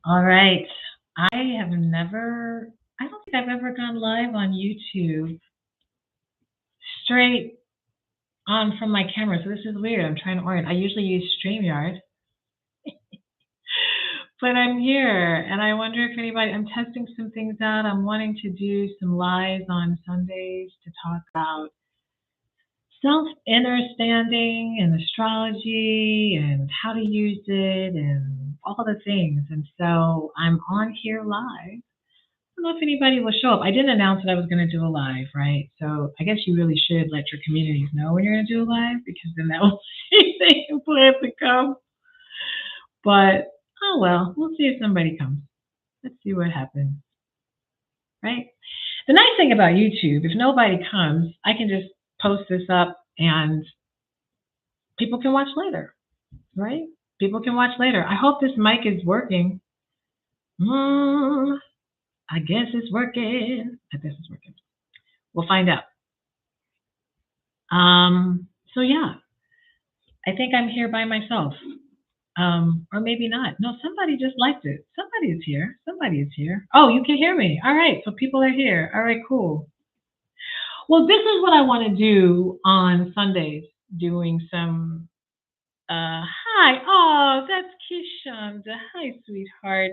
All right. I have never, I don't think I've ever gone live on YouTube straight on from my camera. So this is weird. I'm trying to orient. I usually use StreamYard, but I'm here and I wonder if anybody, I'm testing some things out. I'm wanting to do some lives on Sundays to talk about self understanding and astrology and how to use it and all the things. And so I'm on here live. I don't know if anybody will show up. I didn't announce that I was going to do a live, right? So I guess you really should let your communities know when you're going to do a live because then that will see they can plan to come. But oh well, we'll see if somebody comes. Let's see what happens, right? The nice thing about YouTube, if nobody comes, I can just post this up and people can watch later, right? People can watch later. I hope this mic is working. Mm, I guess it's working. I guess it's working. We'll find out. So yeah, I think I'm here by myself. Or maybe not. No, somebody just liked it. Somebody is here. Somebody is here. Oh, you can hear me. All right. So people are here. All right, cool. Well, this is what I want to do on Sundays, doing some hi. Oh, that's Kishanda. Hi, sweetheart.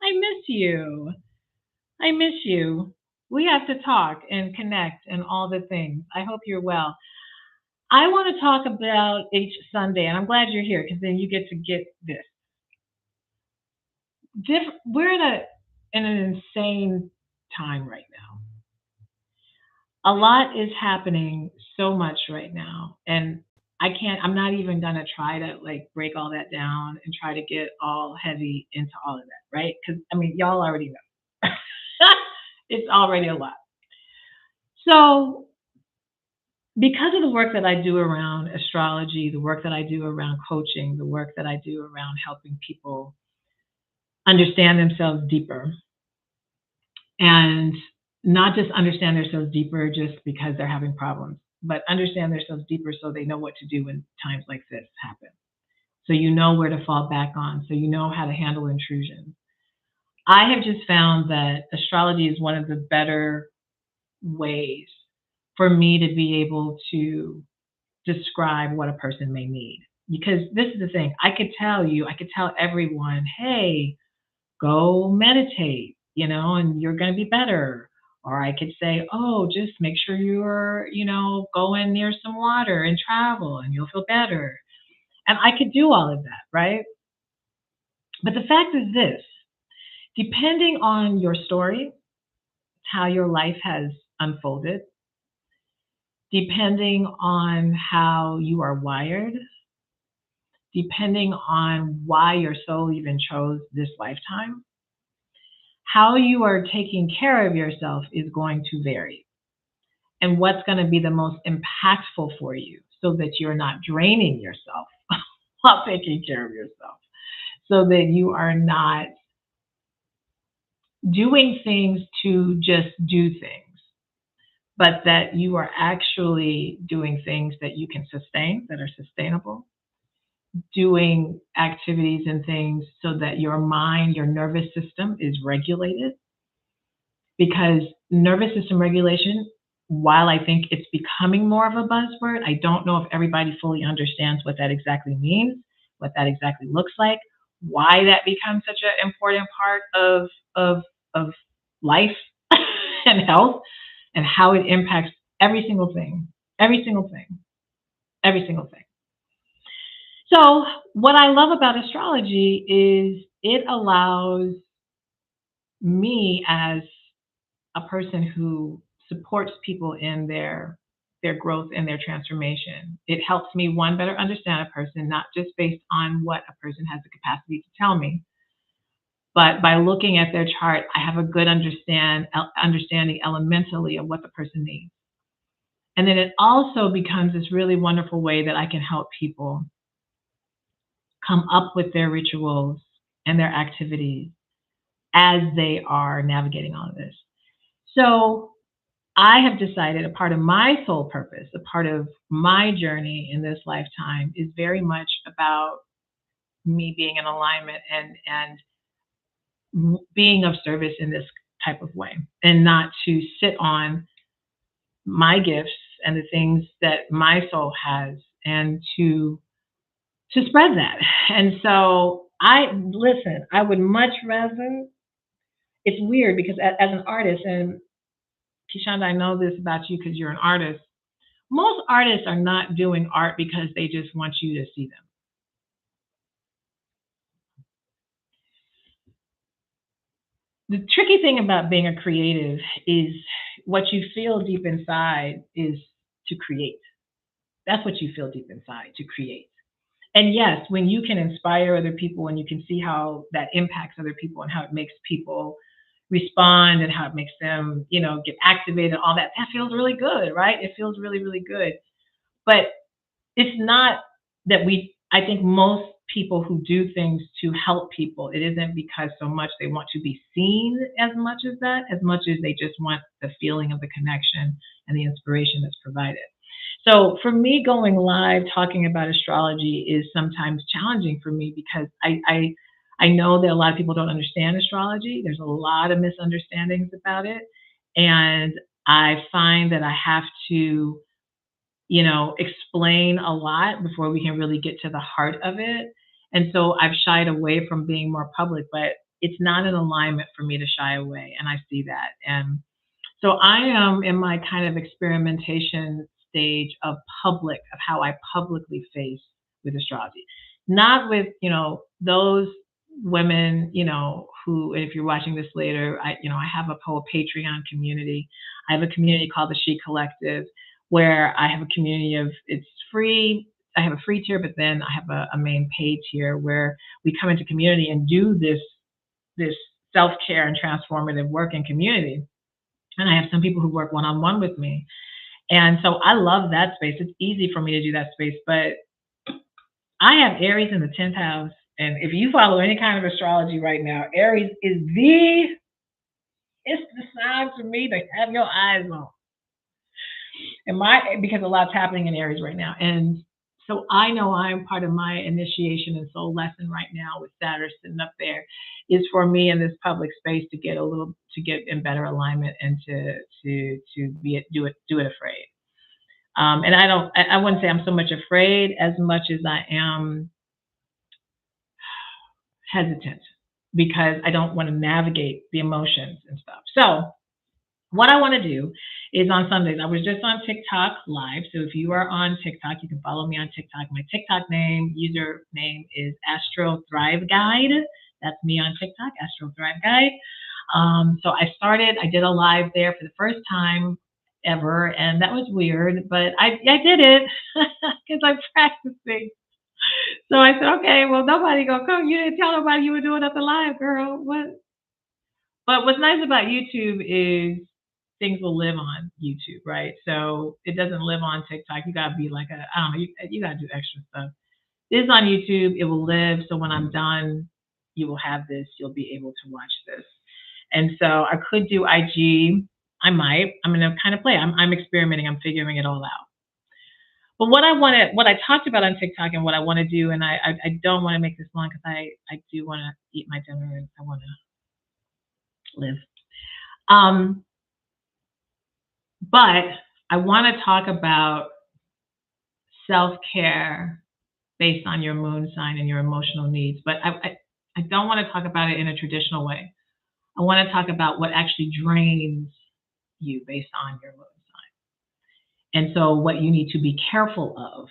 I miss you. I miss you. We have to talk and connect and all the things. I hope you're well. I want to talk about each Sunday, and I'm glad you're here because then you get to get this. We're in an insane time right now. A lot is happening so much right now, and I'm not even gonna try to like break all that down and try to get all heavy into all of that, right? Because I mean, y'all already know. It's already a lot. So because of the work that I do around astrology, the work that I do around coaching, the work that I do around helping people understand themselves deeper and not just understand themselves deeper just because they're having problems, but understand themselves deeper so they know what to do when times like this happen. So you know where to fall back on, so you know how to handle intrusions. I have just found that astrology is one of the better ways for me to be able to describe what a person may need. Because this is the thing, I could tell everyone, hey, go meditate, and you're going to be better. Or I could say, oh, just make sure you're, going near some water and travel and you'll feel better. And I could do all of that, right? But the fact is this, depending on your story, how your life has unfolded, depending on how you are wired, depending on why your soul even chose this lifetime, how you are taking care of yourself is going to vary. And what's going to be the most impactful for you so that you're not draining yourself while taking care of yourself, so that you are not doing things to just do things, but that you are actually doing things that you can sustain, that are sustainable, doing activities and things so that your mind, your nervous system is regulated. Because nervous system regulation, while I think it's becoming more of a buzzword, I don't know if everybody fully understands what that exactly means, what that exactly looks like, why that becomes such an important part of life and health, and how it impacts every single thing, every single thing, every single thing. So, what I love about astrology is it allows me as a person who supports people in their growth and their transformation. It helps me one better understand a person, not just based on what a person has the capacity to tell me, but by looking at their chart, I have a good understanding elementally of what the person needs. And then it also becomes this really wonderful way that I can help people come up with their rituals and their activities as they are navigating all of this. So I have decided a part of my soul purpose, a part of my journey in this lifetime is very much about me being in alignment and being of service in this type of way, and not to sit on my gifts and the things that my soul has, and to spread that. And so I listen, I would much rather, it's weird because as an artist, and Kishanda, I know this about you because you're an artist. Most artists are not doing art because they just want you to see them. The tricky thing about being a creative is what you feel deep inside is to create. That's what you feel deep inside, to create. And yes, when you can inspire other people and you can see how that impacts other people and how it makes people respond and how it makes them, get activated, all that, that feels really good, right? It feels really, really good. But it's not that I think most people who do things to help people, it isn't because so much they want to be seen as much as that, as much as they just want the feeling of the connection and the inspiration that's provided. So for me, going live talking about astrology is sometimes challenging for me because I know that a lot of people don't understand astrology. There's a lot of misunderstandings about it. And I find that I have to, explain a lot before we can really get to the heart of it. And so I've shied away from being more public, but it's not an alignment for me to shy away. And I see that. And so I am in my kind of experimentation stage of how I publicly face with astrology. Not with, those women, who, if you're watching this later, I have a Patreon community. I have a community called the She Collective, where I have a community of, it's free. I have a free tier, but then I have a main paid tier where we come into community and do this self-care and transformative work in community. And I have some people who work one-on-one with me. And so I love that space. It's easy for me to do that space, but I have Aries in the 10th house. And if you follow any kind of astrology right now, Aries is it's the sign for me to have your eyes on. Because a lot's happening in Aries right now. And so I know I'm part of my initiation and soul lesson right now with Saturn sitting up there is for me in this public space to get in better alignment and to do it afraid. And I wouldn't say I'm so much afraid as much as I am hesitant because I don't want to navigate the emotions and stuff. So what I want to do is on Sundays, I was just on TikTok live. So if you are on TikTok, you can follow me on TikTok. My TikTok username is Astro Thrive Guide. That's me on TikTok, Astro Thrive Guide. So I did a live there for the first time ever, and that was weird, but I did it because I'm practicing. So I said, okay, well, nobody gonna come. You didn't tell nobody you were doing nothing live, girl. What? But what's nice about YouTube is things will live on YouTube, right? So it doesn't live on TikTok. You gotta be like I don't know, you gotta do extra stuff. It's on YouTube, it will live. So when I'm done, you will have this, you'll be able to watch this. And so I could do IG. I might. I'm gonna kind of play. I'm experimenting, I'm figuring it all out. But what I talked about on TikTok and what I want to do, and I don't want to make this long because I do want to eat my dinner and I want to live. But I want to talk about self-care based on your moon sign and your emotional needs. But I don't want to talk about it in a traditional way. I want to talk about what actually drains you based on your moon sign. And so what you need to be careful of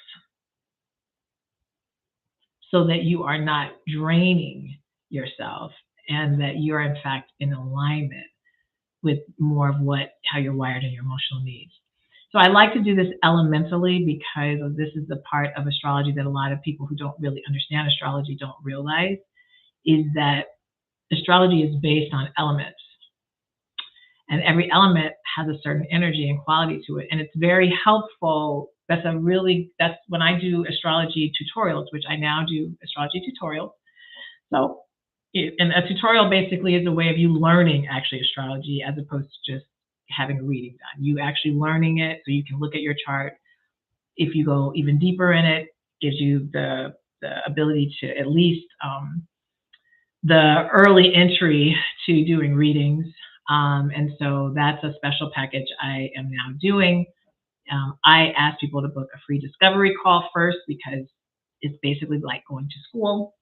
so that you are not draining yourself and that you're in fact in alignment with more of how you're wired and your emotional needs. So I like to do this elementally because this is the part of astrology that a lot of people who don't really understand astrology don't realize is that astrology is based on elements. And every element has a certain energy and quality to it. And it's very helpful. That's when I do astrology tutorials, which I now do astrology tutorials. So, and a tutorial basically is a way of you learning actually astrology as opposed to just having a reading done. You actually learning it so you can look at your chart. If you go even deeper in it, gives you the ability to at least the early entry to doing readings. And so that's a special package I am now doing. I ask people to book a free discovery call first because it's basically like going to school.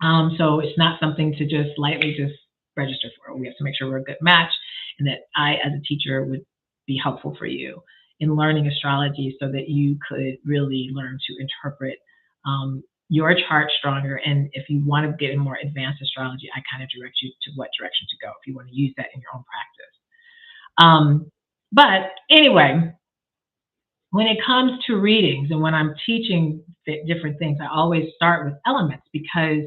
So it's not something to just lightly just register for. We have to make sure we're a good match and that I, as a teacher, would be helpful for you in learning astrology so that you could really learn to interpret your chart stronger. And if you want to get in more advanced astrology, I kind of direct you to what direction to go if you want to use that in your own practice. But anyway, when it comes to readings and when I'm teaching different things, I always start with elements because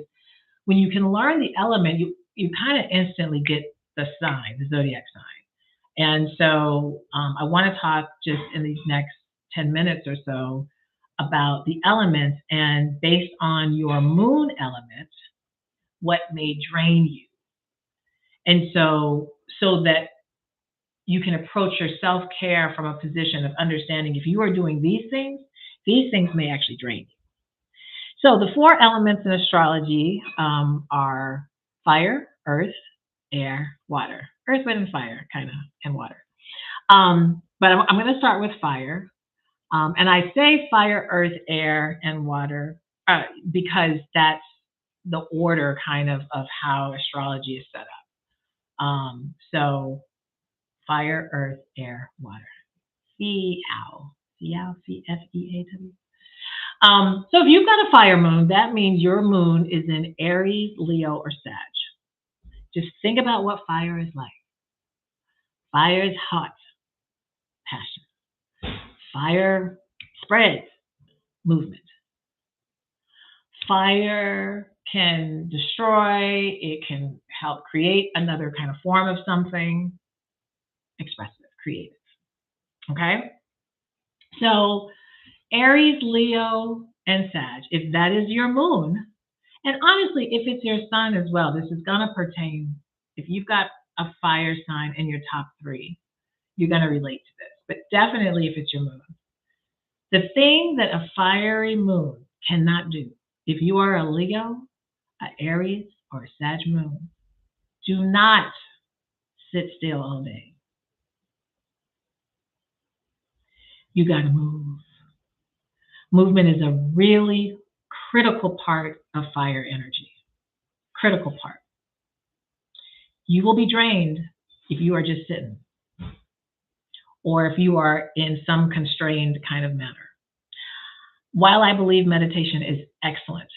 when you can learn the element, you kind of instantly get the sign, the zodiac sign. And so I want to talk just in these next 10 minutes or so about the elements and based on your moon element, what may drain you. And so that you can approach your self-care from a position of understanding if you are doing these things may actually drain you. So the four elements in astrology are fire, earth, air, water. Earth, wind, and fire, kind of, and water. But I'm going to start with fire. And I say fire, earth, air, and water because that's the order kind of how astrology is set up. So fire, earth, air, water. Feow. Feow, Feaw. So if you've got a fire moon, that means your moon is in Aries, Leo, or Sag. Just think about what fire is like. Fire is hot, passion. Fire spreads, movement. Fire can destroy, it can help create another kind of form of something, expressive, creative. Okay? So Aries, Leo, and Sag, if that is your moon, and honestly, if it's your sun as well, this is going to pertain. If you've got a fire sign in your top three, you're going to relate to this. But definitely if it's your moon. The thing that a fiery moon cannot do, if you are a Leo, an Aries, or a Sag moon, do not sit still all day. You got to move. Movement is a really critical part of fire energy. Critical part. You will be drained if you are just sitting or if you are in some constrained kind of manner. While I believe meditation is excellent,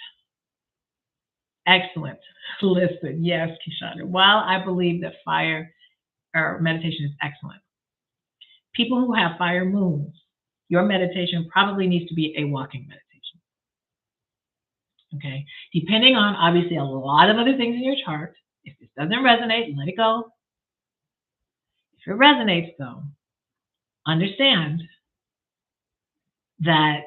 listen, yes, Kishana, while I believe that fire or meditation is excellent, people who have fire moons, your meditation probably needs to be a walking meditation. Okay, depending on obviously a lot of other things in your chart. If this doesn't resonate, let it go. If it resonates, though, understand that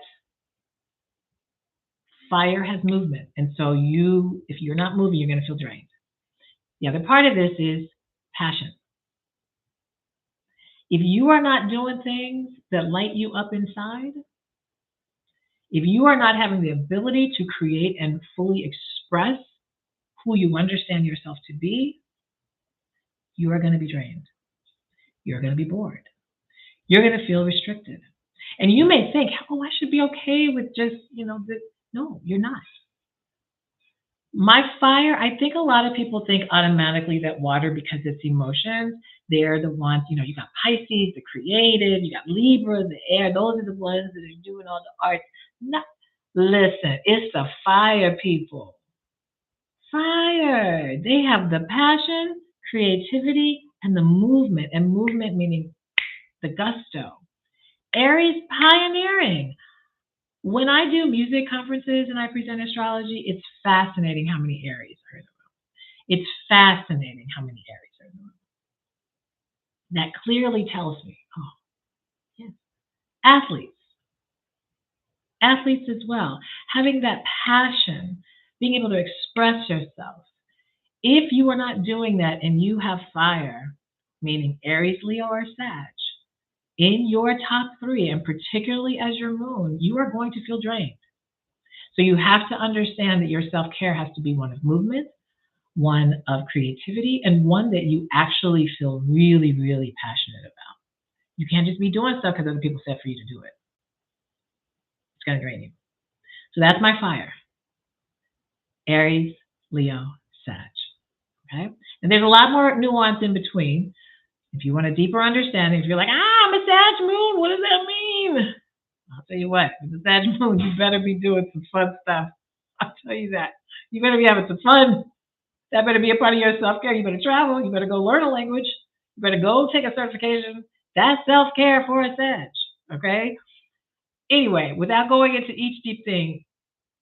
fire has movement. And so if you're not moving, you're going to feel drained. The other part of this is passion. If you are not doing things that light you up inside, if you are not having the ability to create and fully express who you understand yourself to be, you are going to be drained. You're going to be bored. You're going to feel restricted. And you may think, oh, I should be okay with just, this. No, you're not. My fire, I think a lot of people think automatically that water, because it's emotions, they're the ones, you got Pisces, the creative, you got Libra, the air, those are the ones that are doing all the arts. No, listen, it's the fire people. Fire. They have the passion, creativity, and the movement. And movement meaning the gusto. Aries, pioneering. When I do music conferences and I present astrology, it's fascinating how many Aries are in the room. It's fascinating how many Aries are in the room. That clearly tells me, oh, yes. Athletes as well. Having that passion, being able to express yourself. If you are not doing that and you have fire, meaning Aries, Leo, or Sag, in your top three, and particularly as your moon, you are going to feel drained. So you have to understand that your self-care has to be one of movement, one of creativity, and one that you actually feel really, really passionate about. You can't just be doing stuff because other people said for you to do it. It's going to drain you. So that's my fire. Aries, Leo, Sag. Okay? And there's a lot more nuance in between. If you want a deeper understanding, if you're like, I'm a Sag moon, what does that mean? I'll tell you what, with the Sag moon, you better be doing some fun stuff. I'll tell you that. You better be having some fun. That better be a part of your self-care. You better travel. You better go learn a language. You better go take a certification. That's self-care for a Sag, okay? Anyway, without going into each deep thing,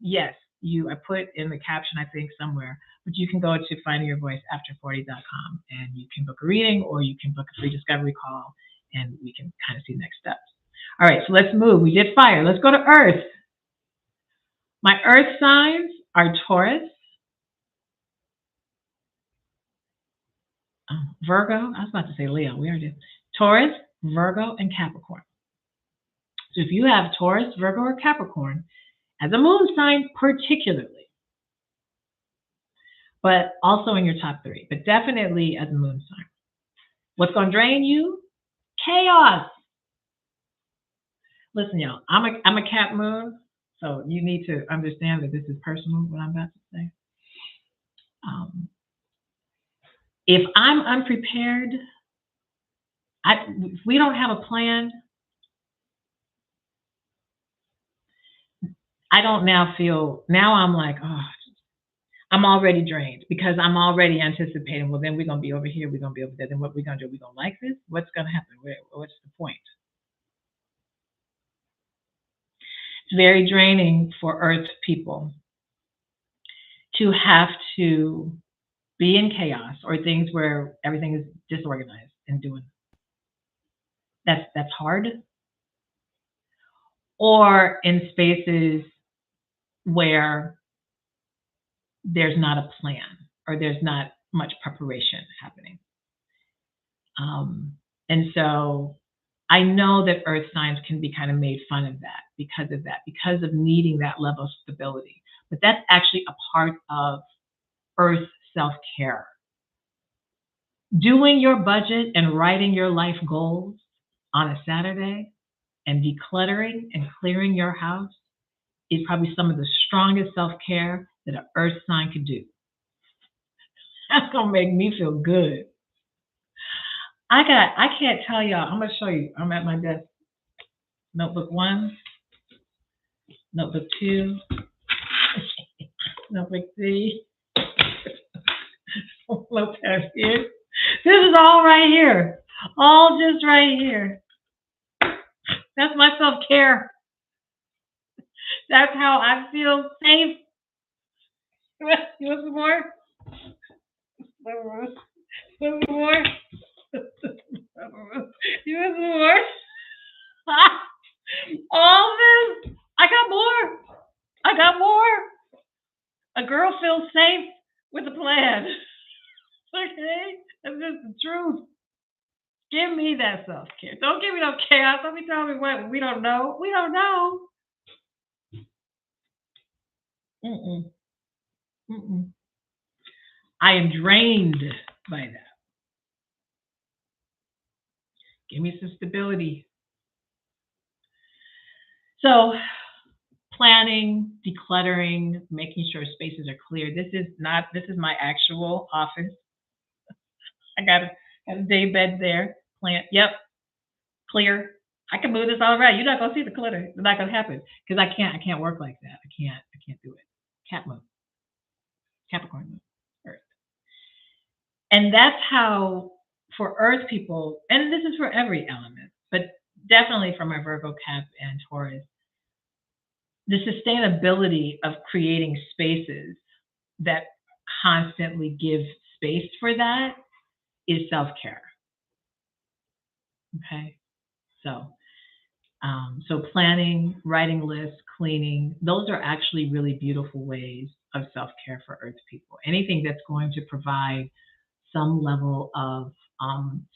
yes, I put in the caption, I think, somewhere, but you can go to findingyourvoiceafter40.com and you can book a reading or you can book a free discovery call and we can kind of see next steps. All right, so let's move. We did fire. Let's go to earth. My earth signs are Taurus, Virgo. I was about to say Leo. We already did. Taurus, Virgo, and Capricorn. So if you have Taurus, Virgo, or Capricorn as a moon sign particularly, but also in your top 3, but definitely as a moon sign. What's going to drain you? Chaos. Listen, y'all, I'm a Cap moon, so you need to understand that this is personal, what I'm about to say. If I'm unprepared, if we don't have a plan, I don't now I'm like, I'm already drained because I'm already anticipating, well, then we're going to be over here, we're going to be over there. Then what we're going to do? We're going to like this? What's going to happen? What's the point? It's very draining for Earth people to have to be in chaos or things where everything is disorganized and doing. That's hard. Or in spaces where there's not a plan or there's not much preparation happening. And so I know that earth signs can be kind of made fun of that, because of needing that level of stability. But that's actually a part of earth self-care. Doing your budget and writing your life goals on a Saturday and decluttering and clearing your house is probably some of the strongest self-care that an earth sign could do. That's going to make me feel good. I can't tell y'all. I'm going to show you. I'm at my desk. Notebook 1, notebook 2, notebook 3, notepad here. This is all right here. All just right here. That's my self-care. That's how I feel safe. You want some more? You want some more? You want some more? All this. I got more. A girl feels safe with a plan. Okay? That's just the truth. Give me that self-care. Don't give me no chaos. Don't be telling me what we don't know. We don't know. I am drained by that. Give me some stability. So, planning, decluttering, making sure spaces are clear. This is my actual office. I got a day bed there. Yep, clear. I can move this all around. You're not gonna see the clutter. It's not gonna happen because I can't work like that. I can't do it. Cap moon, Capricorn moon, Earth, and that's how for Earth people. And this is for every element, but definitely for my Virgo, Cap, and Taurus. The sustainability of creating spaces that constantly give space for that is self-care. Okay, so planning, writing lists, cleaning, those are actually really beautiful ways of self-care for Earth people. Anything that's going to provide some level of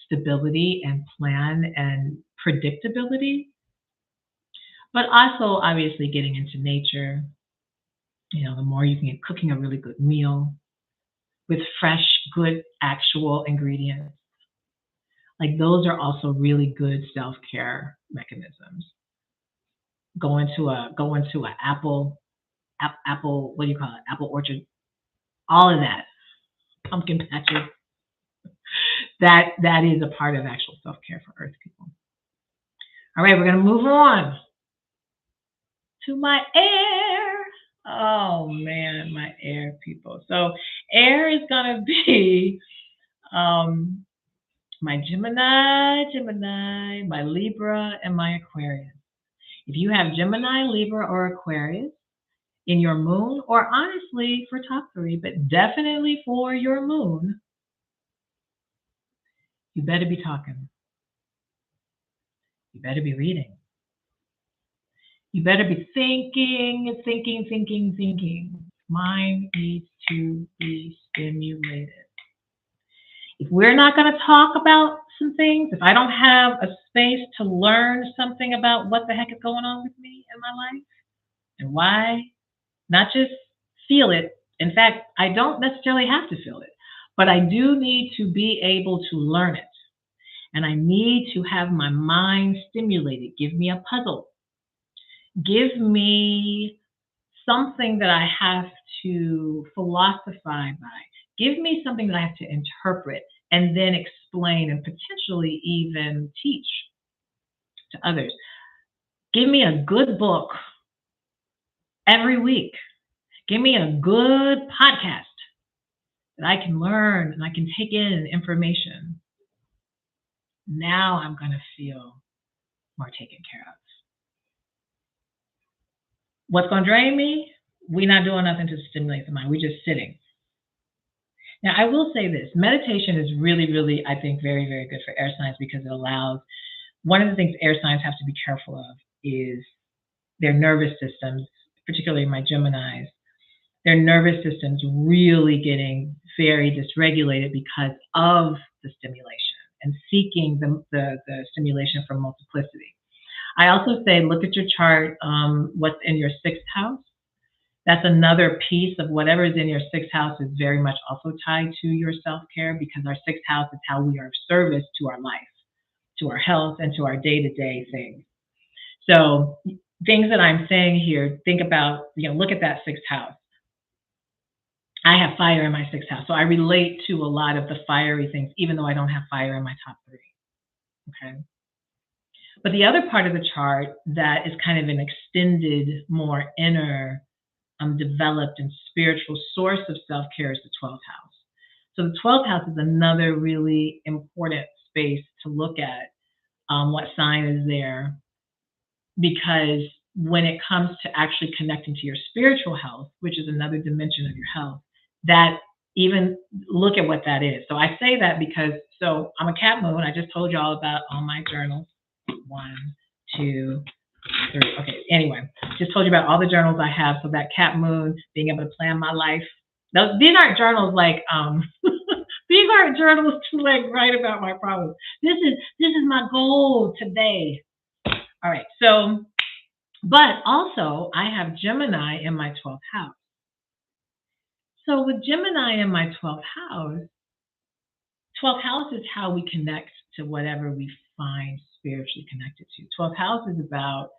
stability and plan and predictability, but also obviously getting into nature. The more you can get cooking a really good meal, with fresh, good, actual ingredients. Like those are also really good self-care mechanisms. Go into a apple, what do you call it? Apple orchard, all of that, pumpkin patches. That is a part of actual self-care for Earth people. All right, we're gonna move on to my air. Oh man, my air people. So air is gonna be um, my Gemini, my Libra, and my Aquarius. If you have Gemini, Libra, or Aquarius in your moon, or honestly for top three, but definitely for your moon, you better be talking. You better be reading. You better be thinking. Mind needs to be stimulated. If we're not going to talk about some things, if I don't have a space to learn something about what the heck is going on with me in my life and why, not just feel it. In fact, I don't necessarily have to feel it, but I do need to be able to learn it. And I need to have my mind stimulated. Give me a puzzle. Give me something that I have to philosophize by. Give me something that I have to interpret and then explain and potentially even teach to others. Give me a good book every week. Give me a good podcast that I can learn and I can take in information. Now I'm going to feel more taken care of. What's going to drain me? We're not doing nothing to stimulate the mind. We're just sitting. Now, I will say this. Meditation is really, really, I think, very, very good for air signs because it allows, one of the things air signs have to be careful of is their nervous systems, particularly my Geminis, their nervous systems really getting very dysregulated because of the stimulation and seeking the stimulation from multiplicity. I also say, look at your chart, what's in your sixth house. That's another piece of whatever is in your sixth house is very much also tied to your self-care because our sixth house is how we are of service to our life, to our health, and to our day-to-day things. So things that I'm saying here, think about, look at that sixth house. I have fire in my sixth house. So I relate to a lot of the fiery things, even though I don't have fire in my top three. Okay. But the other part of the chart that is kind of an extended, more inner, developed and spiritual source of self-care is the 12th house. So the 12th house is another really important space to look at what sign is there, because when it comes to actually connecting to your spiritual health, which is another dimension of your health, that even look at what that is. So I say that because, so I'm a cat moon. I just told you all about all my journals. 1, 2, 3. Okay, anyway, just told you about all the journals I have. So that cat moon, being able to plan my life. These aren't journals like, these aren't journals to like write about my problems. This is my goal today. All right, so, but also I have Gemini in my 12th house. So with Gemini in my 12th house is how we connect to whatever we find spiritually connected to. 12th house is about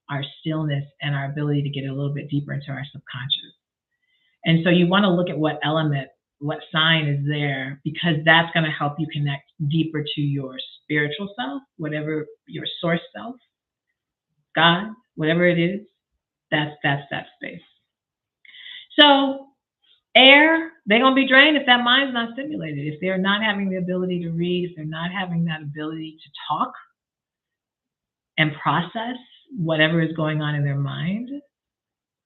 our stillness and our ability to get a little bit deeper into our subconscious. And so you want to look at what element, what sign is there, because that's going to help you connect deeper to your spiritual self, whatever your source self, God, whatever it is, that's that space. So air, they're going to be drained if that mind's not stimulated. If they're not having the ability to read, if they're not having that ability to talk and process whatever is going on in their mind,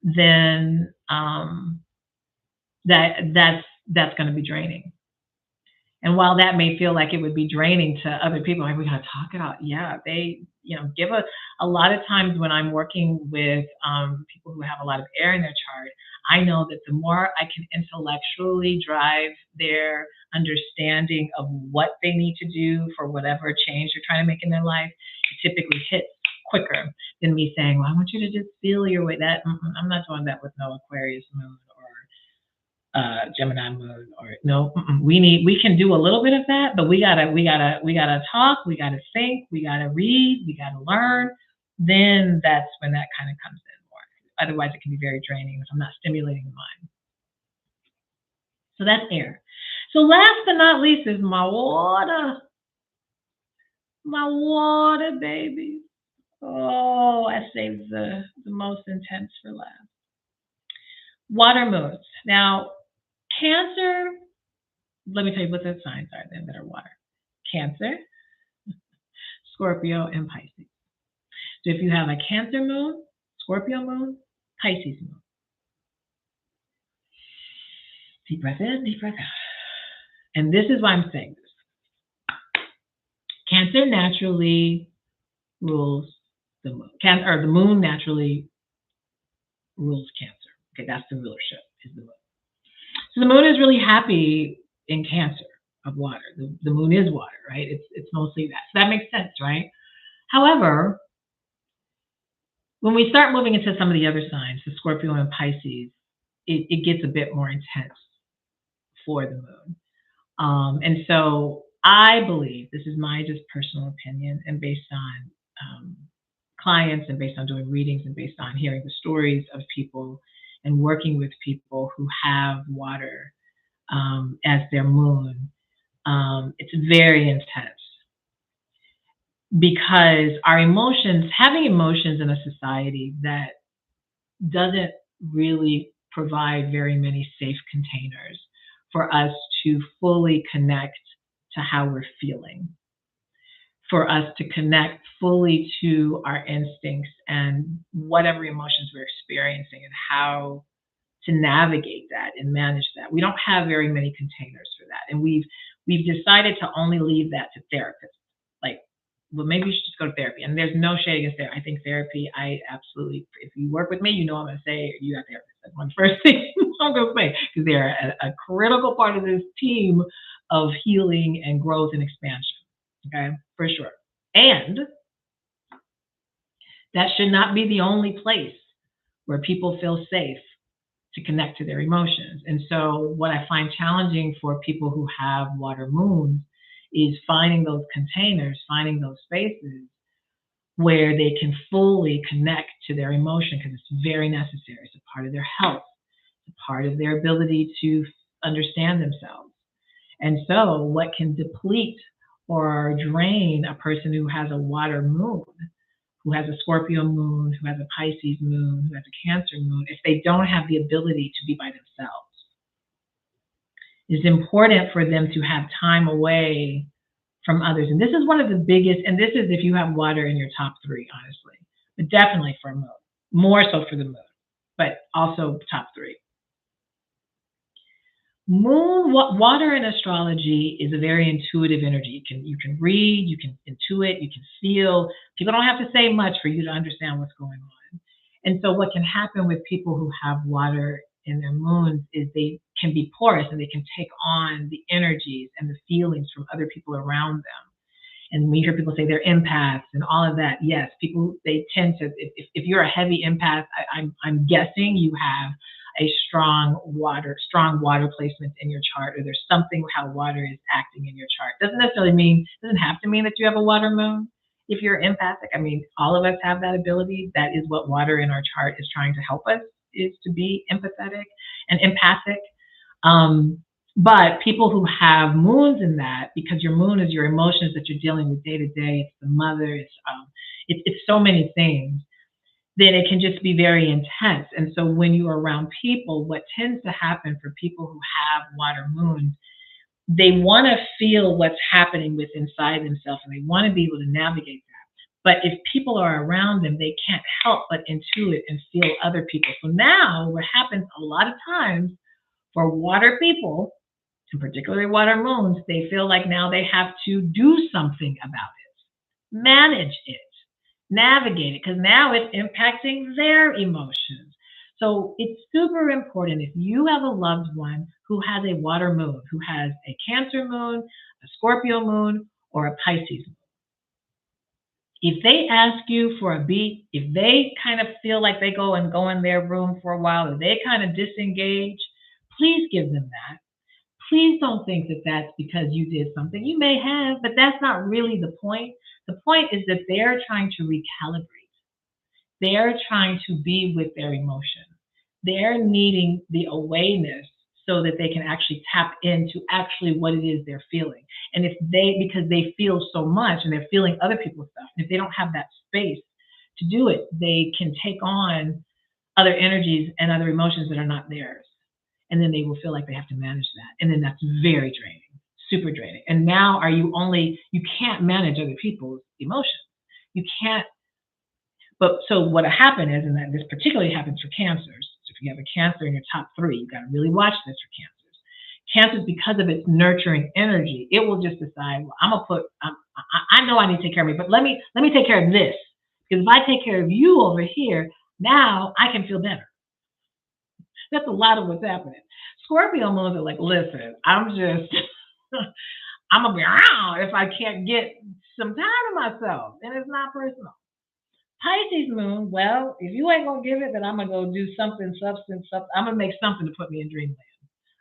then that's going to be draining. And while that may feel like it would be draining to other people, like we got to talk it out. Yeah, they, give a lot of times when I'm working with people who have a lot of air in their chart, I know that the more I can intellectually drive their understanding of what they need to do for whatever change they're trying to make in their life, it typically hits quicker than me saying, well, I want you to just feel your way. I'm not doing that with no Aquarius moon Gemini moon, or no, we can do a little bit of that, but we gotta talk, we gotta think, we gotta read, we gotta learn. Then that's when that kind of comes in more. Otherwise, it can be very draining if I'm not stimulating the mind. So that's air. So last but not least is my water baby. Oh, I saved the most intense for last. Water moons. Now, Cancer. Let me tell you what the signs are then that are water. Cancer, Scorpio, and Pisces. So if you have a Cancer moon, Scorpio moon, Pisces moon. Deep breath in, deep breath out. And this is why I'm saying this. Cancer naturally rules the moon. Or the moon naturally rules Cancer. Okay, that's the rulership, is the moon. So the moon is really happy in Cancer of water. The moon is water, right? It's mostly that. So that makes sense, right? However, when we start moving into some of the other signs, the Scorpio and Pisces, it gets a bit more intense for the moon. And so I believe, this is my just personal opinion, and based on clients, and based on doing readings, and based on hearing the stories of people and working with people who have water as their moon, it's very intense, because our emotions, having emotions in a society that doesn't really provide very many safe containers for us to fully connect to how we're feeling, for us to connect fully to our instincts and whatever emotions we're experiencing, and how to navigate that and manage that. We don't have very many containers for that. And we've decided to only leave that to therapists. Like, well, maybe you should just go to therapy. And there's no shade against therapy. I think therapy, I absolutely, if you work with me, you know I'm going to say you got therapists. That's one first thing I'm going to say, because they're a critical part of this team of healing and growth and expansion. Okay, for sure. And that should not be the only place where people feel safe to connect to their emotions. And so what I find challenging for people who have water moons is finding those containers, finding those spaces where they can fully connect to their emotion, because it's very necessary. It's a part of their health, it's a part of their ability to understand themselves. And so what can deplete or drain a person who has a water moon, who has a Scorpio moon, who has a Pisces moon, who has a Cancer moon, if they don't have the ability to be by themselves. It's important for them to have time away from others. And this is one of the biggest, and this is if you have water in your top three, honestly, but definitely for a moon, more so for the moon, but also top three. Moon, water in astrology is a very intuitive energy. You can read, you can intuit, you can feel. People don't have to say much for you to understand what's going on. And so what can happen with people who have water in their moons is they can be porous, and they can take on the energies and the feelings from other people around them. And when you hear people say they're empaths and all of that, yes, people, they tend to, if you're a heavy empath, I'm guessing you have a strong water placement in your chart, or there's something how water is acting in your chart. Doesn't have to mean that you have a water moon. If you're empathic, I mean, all of us have that ability. That is what water in our chart is trying to help us, is to be empathetic and empathic. But people who have moons in that, because your moon is your emotions that you're dealing with day to day, it's the mother, it's so many things, then it can just be very intense. And so when you're around people, what tends to happen for people who have water moons, they want to feel what's happening with inside themselves, and they want to be able to navigate that. But if people are around them, they can't help but intuit and feel other people. So now what happens a lot of times for water people, and particularly water moons, they feel like now they have to do something about it, manage it, navigate it, because now it's impacting their emotions. So it's super important, if you have a loved one who has a water moon, who has a Cancer moon, a Scorpio moon, or a Pisces moon. If they ask you for a beat, if they kind of feel like they go in their room for a while, or they kind of disengage, Please give them that. Please don't think that that's because you did something. You may have, but that's not really the point. The point is that they're trying to recalibrate. They're trying to be with their emotion. They're needing the awareness so that they can actually tap into actually what it is they're feeling. And if they, because they feel so much and they're feeling other people's stuff, and if they don't have that space to do it, they can take on other energies and other emotions that are not theirs. And then they will feel like they have to manage that. And then that's very draining, super draining. And now you can't manage other people's emotions. You can't but so what happened is, and that this particularly happens for cancers. So if you have a cancer in your top three, you've got to really watch this for cancers. Cancers, because of its nurturing energy, it will just decide, well, I'm gonna put. I know I need to take care of me, but let me take care of this, because if I take care of you over here, now I can feel better. That's a lot of what's happening. Scorpio moons are like, listen, I'm just, I'm gonna be around if I can't get some time to myself, and it's not personal. Pisces moon, well, if you ain't gonna give it, then I'm gonna go do something, substance, something. I'm gonna make something to put me in dreamland.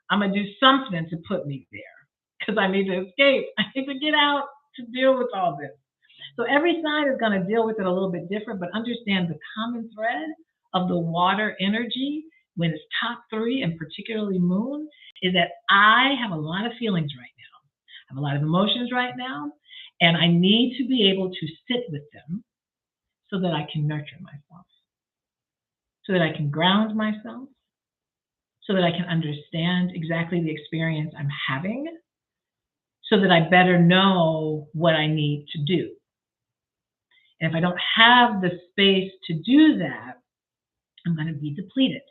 I'm gonna do something to put me there because I need to escape. I need to get out to deal with all this. So every sign is gonna deal with it a little bit different, but understand the common thread of the water energy when it's top three and particularly moon is that I have a lot of feelings right now. I have a lot of emotions right now, and I need to be able to sit with them so that I can nurture myself, so that I can ground myself, so that I can understand exactly the experience I'm having, so that I better know what I need to do. And if I don't have the space to do that, I'm going to be depleted.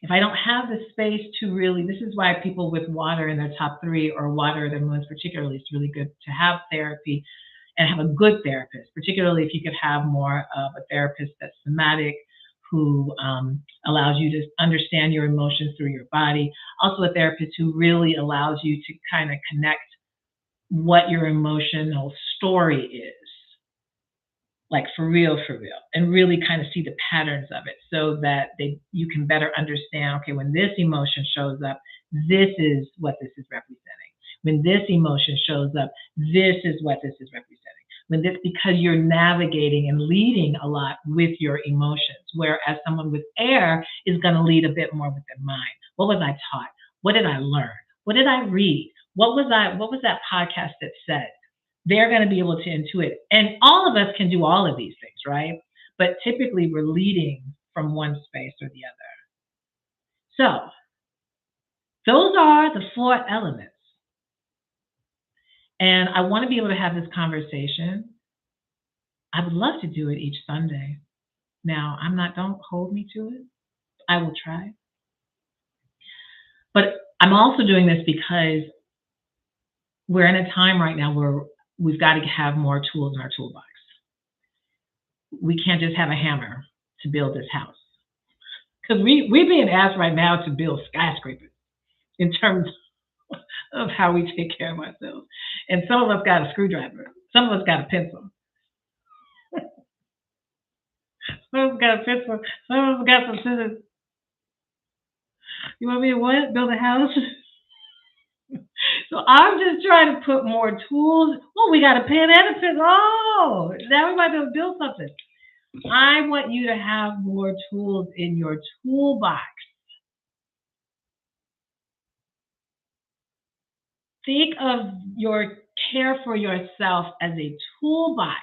If I don't have the space to really, this is why people with water in their top three or water in their moons particularly, it's really good to have therapy and have a good therapist, particularly if you could have more of a therapist that's somatic, who allows you to understand your emotions through your body. Also a therapist who really allows you to kind of connect what your emotional story is, like for real, and really kind of see the patterns of it so that you can better understand, okay, when this emotion shows up, this is what this is representing. When this emotion shows up, this is what this is representing. Because you're navigating and leading a lot with your emotions, whereas someone with air is going to lead a bit more with their mind. What was I taught? What did I learn? What did I read? What was that podcast that said? They're going to be able to intuit. And all of us can do all of these things, right? But typically we're leading from one space or the other. So those are the four elements. And I want to be able to have this conversation. I would love to do it each Sunday. Now, don't hold me to it. I will try. But I'm also doing this because we're in a time right now where we've got to have more tools in our toolbox. We can't just have a hammer to build this house. Because we're being asked right now to build skyscrapers in terms of how we take care of ourselves. And some of us got a screwdriver. Some of us got a pencil. Some of us got a pencil. Some of us got some scissors. You want me to what? Build a house? So I'm just trying to put more tools. Oh, we got a pen and a pencil. Oh, now we might be able to build something. I want you to have more tools in your toolbox. Think of your care for yourself as a toolbox,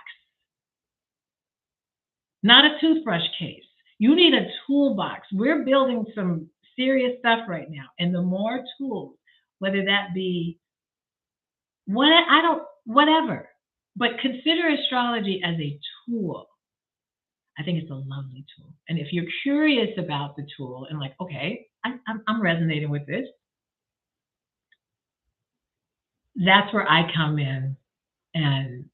not a toothbrush case. You need a toolbox. We're building some serious stuff right now. And the more tools, whether that be whatever, but consider astrology as a tool. I think it's a lovely tool. And if you're curious about the tool and like, okay, I'm resonating with this, that's where I come in. And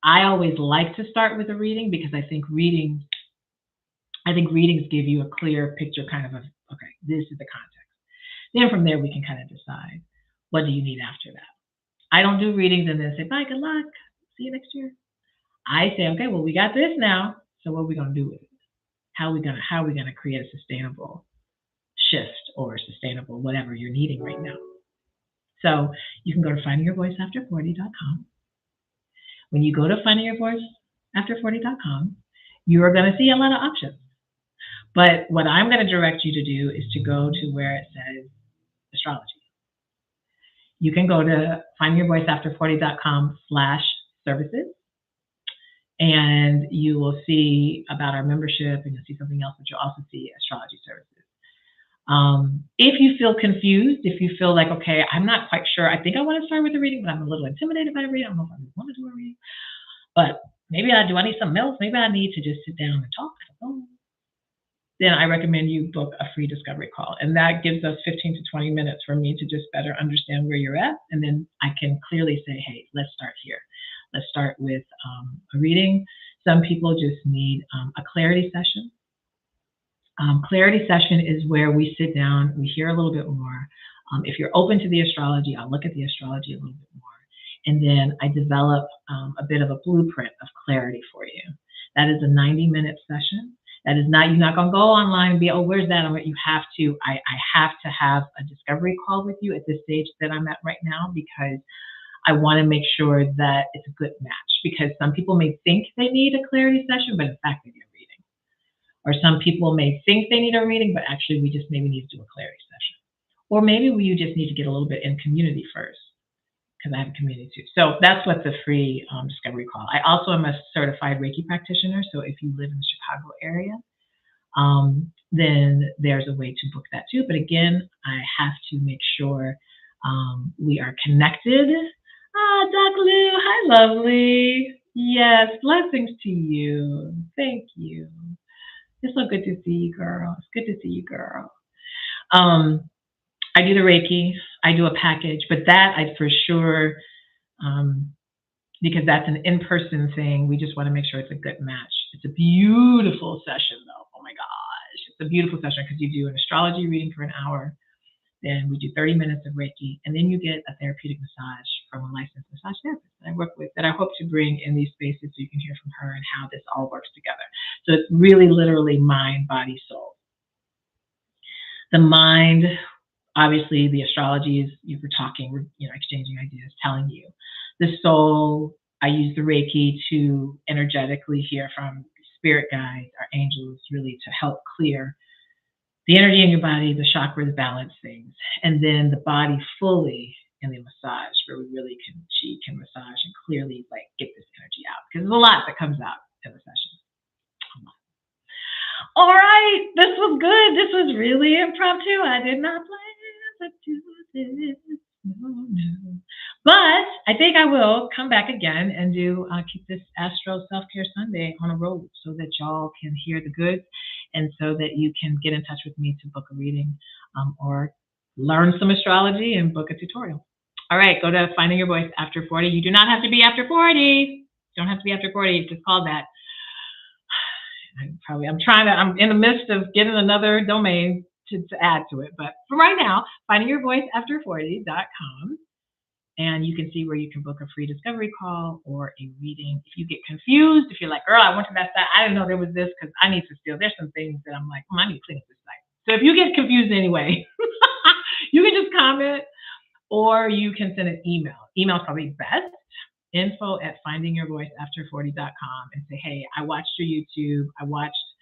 I always like to start with a reading because I think readings give you a clear picture, kind of okay, this is the context. Then from there, we can kind of decide, what do you need after that? I don't do readings and then say, bye, good luck, see you next year. I say, okay, well, we got this now. So what are we going to do with it? How are we going to create a sustainable shift or sustainable, whatever you're needing right now. So you can go to findingyourvoiceafter40.com. When you go to findingyourvoiceafter40.com, you are going to see a lot of options. But what I'm going to direct you to do is to go to where it says astrology. You can go to findingyourvoiceafter40.com/services, and you will see about our membership, and you'll see something else, but you'll also see astrology services. If you feel confused, if you feel like, okay, I'm not quite sure, I think I want to start with a reading, but I'm a little intimidated by a reading. I don't know if I want to do a reading, but maybe I need something else. Maybe I need to just sit down and talk. I don't know. Then I recommend you book a free discovery call. And that gives us 15 to 20 minutes for me to just better understand where you're at. And then I can clearly say, hey, let's start here. Let's start with a reading. Some people just need a clarity session. Clarity session is where we sit down, we hear a little bit more. If you're open to the astrology, I'll look at the astrology a little bit more. And then I develop a bit of a blueprint of clarity for you. That is a 90-minute session. That is not, you're not going to go online and be, oh, where's that? You have to, I have to have a discovery call with you at this stage that I'm at right now, because I want to make sure that it's a good match. Because some people may think they need a clarity session, but in fact, they need a reading. Or some people may think they need a reading, but actually we just maybe need to do a clarity session. Or maybe you just need to get a little bit in community first, because I have a community too. So that's what the free discovery call. I also am a certified Reiki practitioner. So if you live in the Chicago area, then there's a way to book that too. But again, I have to make sure we are connected. Ah, Doc Lou, hi, lovely. Yes, blessings to you. Thank you. It's so good to see you, girl. It's good to see you, girl. I do the Reiki. I do a package, but that I for sure, because that's an in-person thing, we just want to make sure it's a good match. It's a beautiful session, though. Oh, my gosh. It's a beautiful session because you do an astrology reading for an hour. Then we do 30 minutes of Reiki, and then you get a therapeutic massage from a licensed massage therapist that I work with, that I hope to bring in these spaces so you can hear from her and how this all works together. So it's really literally mind, body, soul. The mind, obviously, the astrology is, you were talking, we're exchanging ideas, telling you. The soul, I use the Reiki to energetically hear from spirit guides, our angels, really to help clear the energy in your body, the chakras, balance things. And then the body fully in the massage, where we really she can massage and clearly get this energy out. Because there's a lot that comes out in the session. All right, this was good. This was really impromptu. I did not plan to do this. No. But I think I will come back again and do keep this Astro Self-Care Sunday on a road so that y'all can hear the goods and so that you can get in touch with me to book a reading or learn some astrology and book a tutorial. All right, go to Finding Your Voice After 40. You do not have to be after 40. You don't have to be after 40. It's just called that. I'm in the midst of getting another domain to add to it. But for right now, findingyourvoiceafter40.com. And you can see where you can book a free discovery call or a reading. If you get confused, if you're like, girl, I went to that site, I didn't know there was this, because I need to steal. There's some things that I'm like, I need to clean up this site. So if you get confused anyway, you can just comment, or you can send an email. Email is probably best. info@findingyourvoiceafter40.com, and say, hey, I watched your YouTube. I watched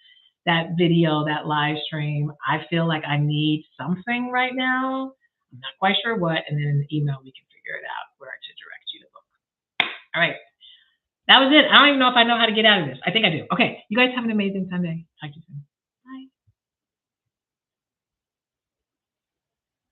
that video, that live stream. I feel like I need something right now. I'm not quite sure what. And then in the email, we can figure it out where to direct you to book. All right. That was it. I don't even know if I know how to get out of this. I think I do. Okay. You guys have an amazing Sunday. Talk to you soon.